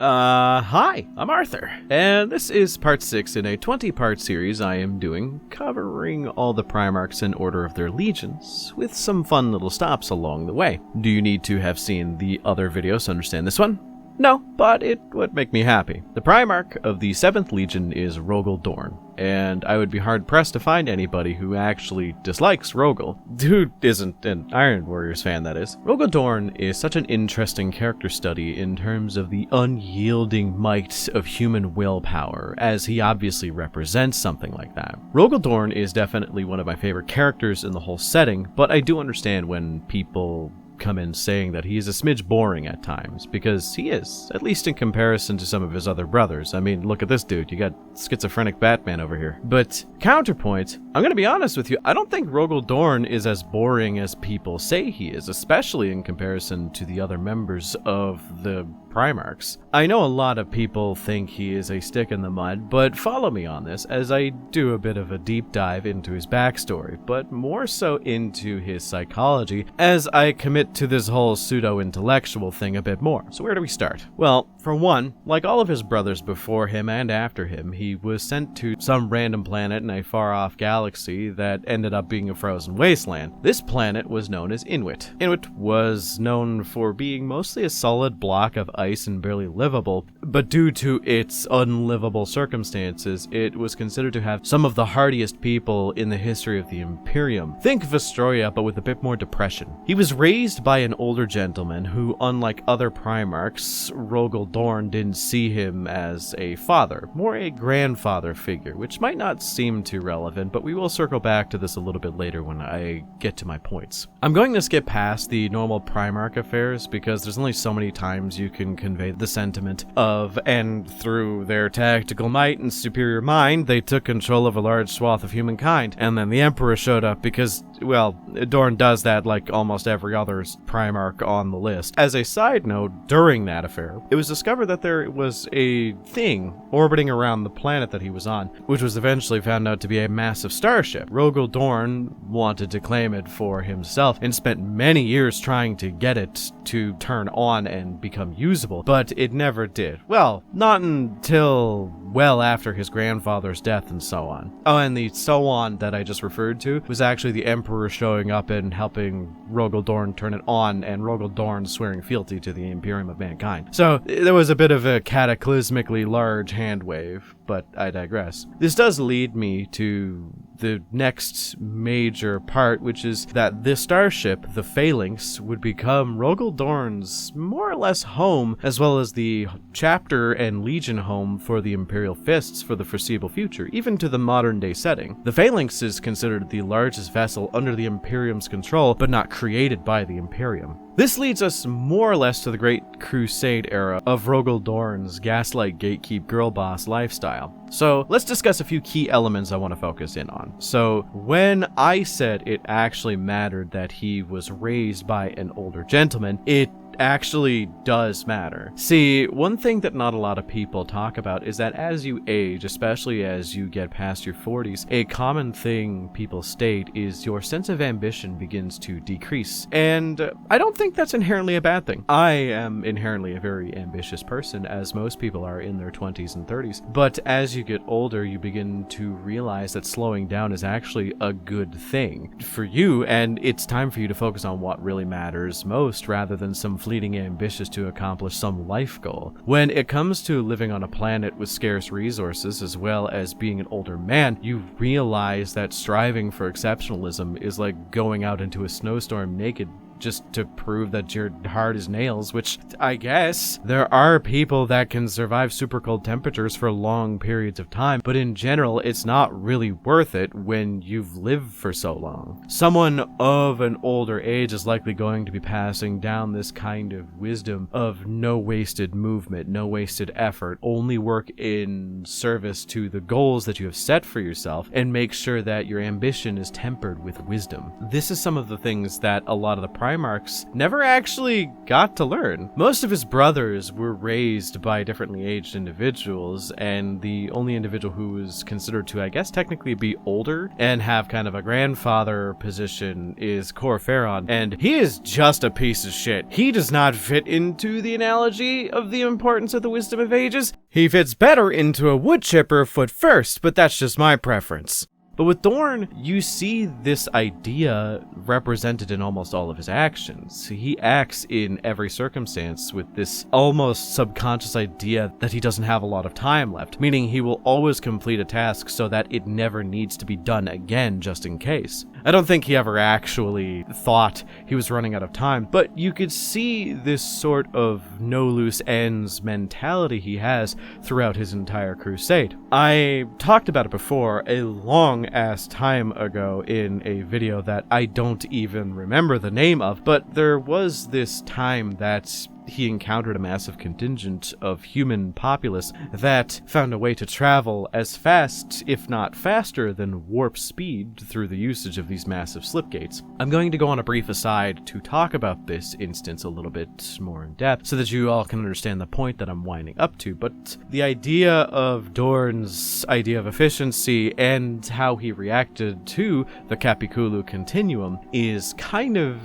Hi, I'm Arthur, and this is part 6 in a 20-part series I am doing, covering all the Primarchs in order of their legions, with some fun little stops along the way. Do you need to have seen the other videos to understand this one? No, but it would make me happy. The Primarch of the 7th Legion is Rogal Dorn, and I would be hard-pressed to find anybody who actually dislikes Rogal. Who isn't an Iron Warriors fan, that is. Rogal Dorn is such an interesting character study in terms of the unyielding might of human willpower, as he obviously represents something like that. Rogal Dorn is definitely one of my favorite characters in the whole setting, but I do understand when people come in saying that he is a smidge boring at times, because he is, at least in comparison to some of his other brothers. I mean, look at this dude, you got schizophrenic Batman over here. But counterpoint, I'm gonna be honest with you, I don't think Rogal Dorn is as boring as people say he is, especially in comparison to the other members of the Primarchs. I know a lot of people think he is a stick in the mud, but follow me on this as I do a bit of a deep dive into his backstory, but more so into his psychology as I commit to this whole pseudo-intellectual thing a bit more. So where do we start? Well, for one, like all of his brothers before him and after him, he was sent to some random planet in a far-off galaxy that ended up being a frozen wasteland. This planet was known as Inuit. Inuit was known for being mostly a solid block of ice and barely livable, but due to its unlivable circumstances, it was considered to have some of the hardiest people in the history of the Imperium. Think Vestroia, but with a bit more depression. He was raised by an older gentleman who, unlike other Primarchs, Rogal Dorn didn't see him as a father, more a grandfather figure, which might not seem too relevant, but we will circle back to this a little bit later when I get to my points. I'm going to skip past the normal Primarch affairs because there's only so many times you can convey the sentiment of, and through their tactical might and superior mind, they took control of a large swath of humankind, and then the Emperor showed up because, well, Dorn does that like almost every other Primarch on the list. As a side note, during that affair, it was discovered that there was a thing orbiting around the planet that he was on, which was eventually found out to be a massive starship. Rogal Dorn wanted to claim it for himself and spent many years trying to get it to turn on and become usable, but it never did. Well, not until well after his grandfather's death and so on. Oh, and the so on that I just referred to was actually the Emperor showing up and helping Rogal Dorn turn it on, and Rogal Dorn swearing fealty to the Imperium of Mankind. So there was a bit of a cataclysmically large hand wave, but I digress. This does lead me to the next major part, which is that this starship, the Phalanx, would become Rogal Dorn's more or less home, as well as the chapter and legion home for the Imperial Fists for the foreseeable future, even to the modern day setting. The Phalanx is considered the largest vessel under the Imperium's control, but not created by the Imperium. This leads us more or less to the Great Crusade era of Rogal Dorn's gaslight gatekeep girl boss lifestyle. So let's discuss a few key elements I want to focus in on. So when I said it actually mattered that he was raised by an older gentleman, it actually does matter. See, one thing that not a lot of people talk about is that as you age, especially as you get past your 40s, a common thing people state is your sense of ambition begins to decrease. And I don't think that's inherently a bad thing. I am inherently a very ambitious person, as most people are in their 20s and 30s. But as you get older, you begin to realize that slowing down is actually a good thing for you, and it's time for you to focus on what really matters most rather than some fleeting ambitions to accomplish some life goal. When it comes to living on a planet with scarce resources, as well as being an older man, you realize that striving for exceptionalism is like going out into a snowstorm naked just to prove that you're hard as nails, which I guess there are people that can survive super cold temperatures for long periods of time, but in general, it's not really worth it when you've lived for so long. Someone of an older age is likely going to be passing down this kind of wisdom of no wasted movement, no wasted effort, only work in service to the goals that you have set for yourself, and make sure that your ambition is tempered with wisdom. This is some of the things that a lot of the Primarchs never actually got to learn. Most of his brothers were raised by differently aged individuals, and the only individual who was considered to, I guess, technically be older and have kind of a grandfather position is Corferon, and he is just a piece of shit. He does not fit into the analogy of the importance of the wisdom of ages. He fits better into a wood chipper foot first, but that's just my preference. But with Dorn, you see this idea represented in almost all of his actions. He acts in every circumstance with this almost subconscious idea that he doesn't have a lot of time left, meaning he will always complete a task so that it never needs to be done again just in case. I don't think he ever actually thought he was running out of time, but you could see this sort of no loose ends mentality he has throughout his entire crusade. I talked about it before a long-ass time ago in a video that I don't even remember the name of, but there was this time that he encountered a massive contingent of human populace that found a way to travel as fast, if not faster, than warp speed through the usage of these massive slipgates. I'm going to go on a brief aside to talk about this instance a little bit more in depth so that you all can understand the point that I'm winding up to, but the idea of Dorn's idea of efficiency and how he reacted to the Capiculu continuum is kind of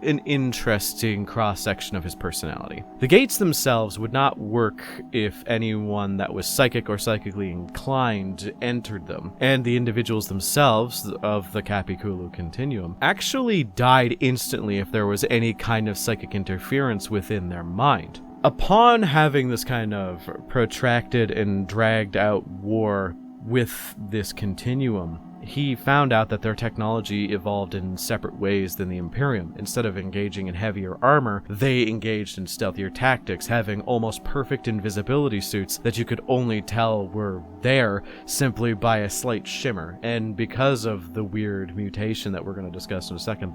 an interesting cross-section of his personality. The gates themselves would not work if anyone that was psychic or psychically inclined entered them, and the individuals themselves of the Capiculu continuum actually died instantly if there was any kind of psychic interference within their mind. Upon having this kind of protracted and dragged out war with this continuum, he found out that their technology evolved in separate ways than the Imperium. Instead of engaging in heavier armor, they engaged in stealthier tactics, having almost perfect invisibility suits that you could only tell were there simply by a slight shimmer. And because of the weird mutation that we're going to discuss in a second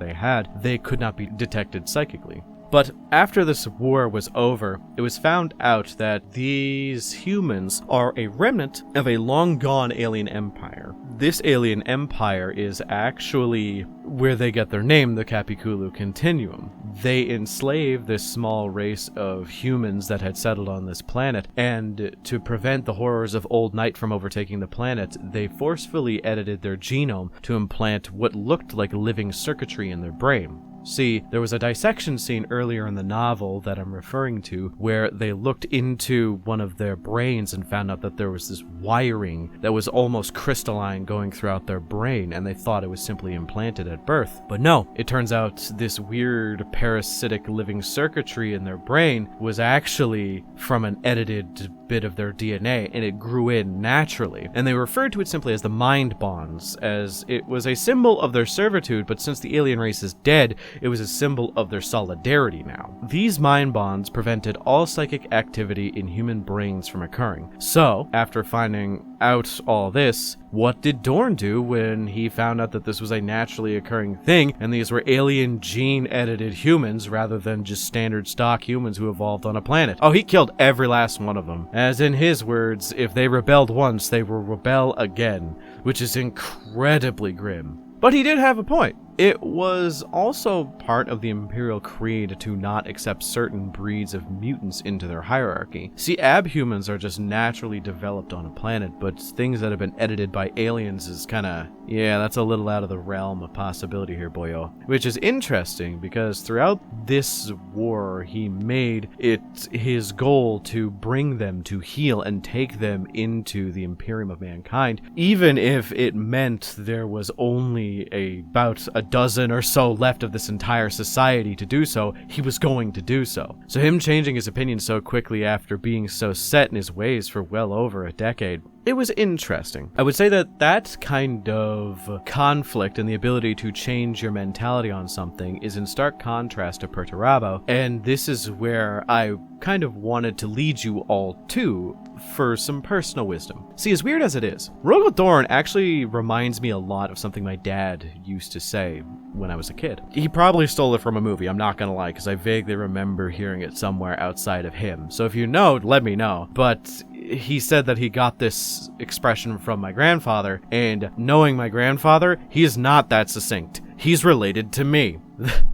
they could not be detected psychically. But after this war was over, it was found out that these humans are a remnant of a long-gone alien empire. This alien empire is actually where they get their name, the Capiculu Continuum. They enslaved this small race of humans that had settled on this planet, and to prevent the horrors of Old Night from overtaking the planet, they forcefully edited their genome to implant what looked like living circuitry in their brain. See, there was a dissection scene earlier in the novel that I'm referring to where they looked into one of their brains and found out that there was this wiring that was almost crystalline going throughout their brain, and they thought it was simply implanted at birth. But no, it turns out this weird parasitic living circuitry in their brain was actually from an edited bit of their DNA, and it grew in naturally. And they referred to it simply as the mind bonds, as it was a symbol of their servitude, but since the alien race is dead, it was a symbol of their solidarity now. These mind bonds prevented all psychic activity in human brains from occurring. So, after finding out all this, what did Dorn do when he found out that this was a naturally occurring thing and these were alien gene-edited humans rather than just standard stock humans who evolved on a planet? Oh, he killed every last one of them. As in his words, if they rebelled once, they will rebel again, which is incredibly grim. But he did have a point. It was also part of the Imperial Creed to not accept certain breeds of mutants into their hierarchy. See, abhumans are just naturally developed on a planet, but things that have been edited by aliens is kinda, yeah, that's a little out of the realm of possibility here, boyo. Which is interesting, because throughout this war, he made it his goal to bring them to heal and take them into the Imperium of Mankind, even if it meant there was only about a dozen or so left of this entire society to do so. He was going to do so. So him changing his opinion so quickly after being so set in his ways for well over a decade, it was interesting. I would say that that kind of conflict and the ability to change your mentality on something is in stark contrast to Perturabo, and this is where I kind of wanted to lead you all to for some personal wisdom. See, as weird as it is, Rogal Dorn actually reminds me a lot of something my dad used to say when I was a kid. He probably stole it from a movie, I'm not gonna lie, because I vaguely remember hearing it somewhere outside of him. So if you know, let me know. But he said that he got this expression from my grandfather, and knowing my grandfather, he is not that succinct. He's related to me.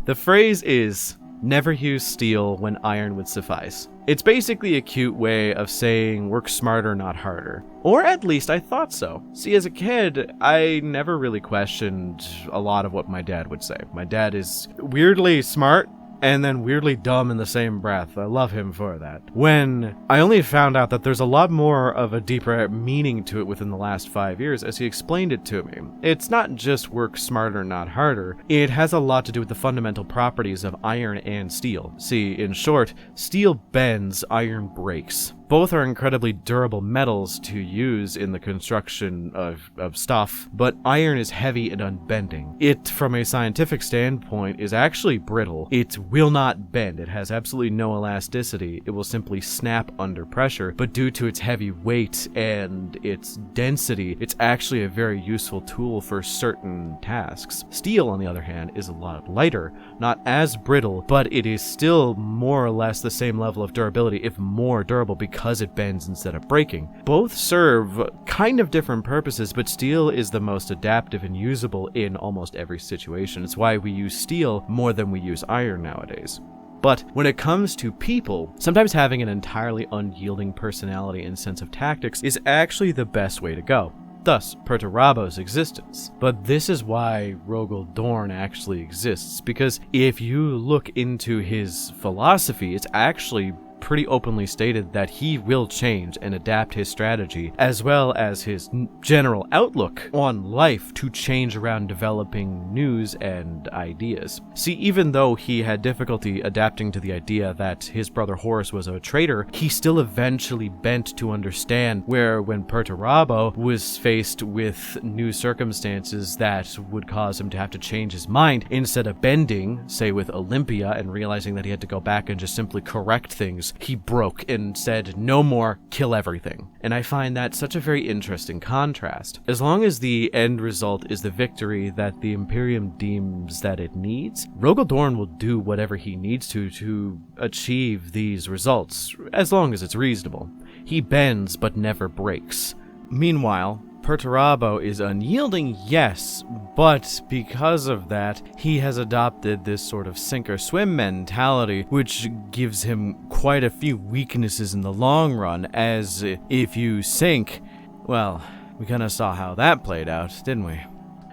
The phrase is, never use steel when iron would suffice. It's basically a cute way of saying work smarter, not harder. Or at least I thought so. See, as a kid, I never really questioned a lot of what my dad would say. My dad is weirdly smart and then weirdly dumb in the same breath. I love him for that. When I only found out that there's a lot more of a deeper meaning to it within the last 5 years as he explained it to me. It's not just work smarter, not harder. It has a lot to do with the fundamental properties of iron and steel. See, in short, steel bends, iron breaks. Both are incredibly durable metals to use in the construction of stuff, but iron is heavy and unbending. It, from a scientific standpoint, is actually brittle. It will not bend. It has absolutely no elasticity. It will simply snap under pressure, but due to its heavy weight and its density, it's actually a very useful tool for certain tasks. Steel, on the other hand, is a lot lighter, not as brittle, but it is still more or less the same level of durability, if more durable, because it bends instead of breaking. Both serve kind of different purposes, but steel is the most adaptive and usable in almost every situation. It's why we use steel more than we use iron nowadays. But when it comes to people, sometimes having an entirely unyielding personality and sense of tactics is actually the best way to go. Thus, Perturabo's existence. But this is why Rogal Dorn actually exists, because if you look into his philosophy, it's actually pretty openly stated that he will change and adapt his strategy, as well as his general outlook on life, to change around developing news and ideas. See, even though he had difficulty adapting to the idea that his brother Horus was a traitor, he still eventually bent to understand where, when Perturabo was faced with new circumstances that would cause him to have to change his mind, instead of bending, say with Olympia, and realizing that he had to go back and just simply correct things, he broke and said, no more, kill everything. And I find that such a very interesting contrast. As long as the end result is the victory that the Imperium deems that it needs, Rogal Dorn will do whatever he needs to achieve these results, as long as it's reasonable. He bends but never breaks. Meanwhile, Perturabo is unyielding, yes, but because of that, he has adopted this sort of sink-or-swim mentality, which gives him quite a few weaknesses in the long run, as if you sink, well, we kinda saw how that played out, didn't we?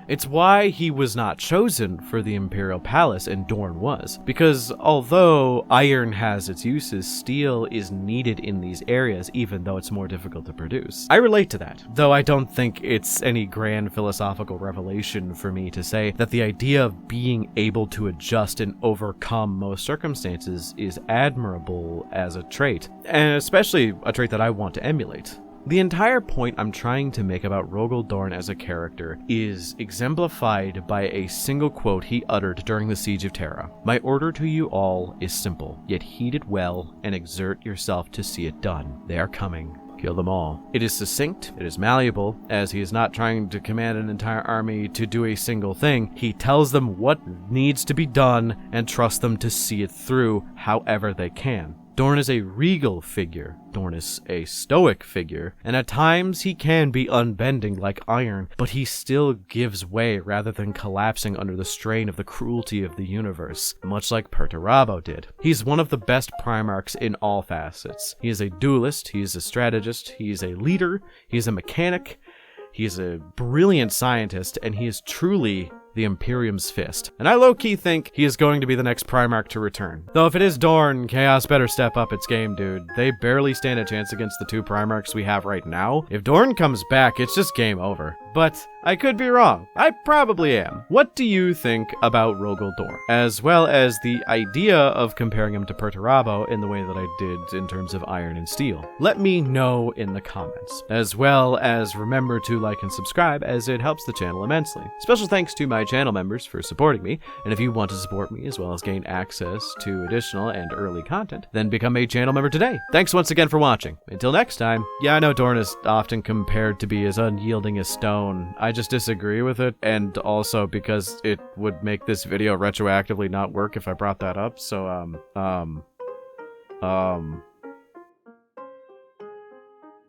It's why he was not chosen for the Imperial Palace and Dorn was, because although iron has its uses, steel is needed in these areas even though it's more difficult to produce. I relate to that, though I don't think it's any grand philosophical revelation for me to say that the idea of being able to adjust and overcome most circumstances is admirable as a trait, and especially a trait that I want to emulate. The entire point I'm trying to make about Rogal Dorn as a character is exemplified by a single quote he uttered during the Siege of Terra. "My order to you all is simple, yet heed it well and exert yourself to see it done. They are coming. Kill them all." It is succinct, it is malleable, as he is not trying to command an entire army to do a single thing. He tells them what needs to be done and trusts them to see it through however they can. Dorn is a regal figure, Dorn is a stoic figure, and at times he can be unbending like iron, but he still gives way rather than collapsing under the strain of the cruelty of the universe, much like Perturabo did. He's one of the best Primarchs in all facets. He is a duelist, he is a strategist, he is a leader, he is a mechanic, he is a brilliant scientist, and he is truly the Imperium's fist. And I low-key think he is going to be the next Primarch to return. Though if it is Dorn, Chaos better step up its game, dude. They barely stand a chance against the two Primarchs we have right now. If Dorn comes back, it's just game over. But I could be wrong. I probably am. What do you think about Rogal Dorn? As well as the idea of comparing him to Perturabo in the way that I did in terms of iron and steel. Let me know in the comments. As well as remember to like and subscribe, as it helps the channel immensely. Special thanks to my channel members for supporting me, and if you want to support me as well as gain access to additional and early content, then become a channel member today. Thanks once again for watching. Until next time. Yeah, I know Dorn is often compared to be as unyielding as stone. I just disagree with it, and also because it would make this video retroactively not work if I brought that up, so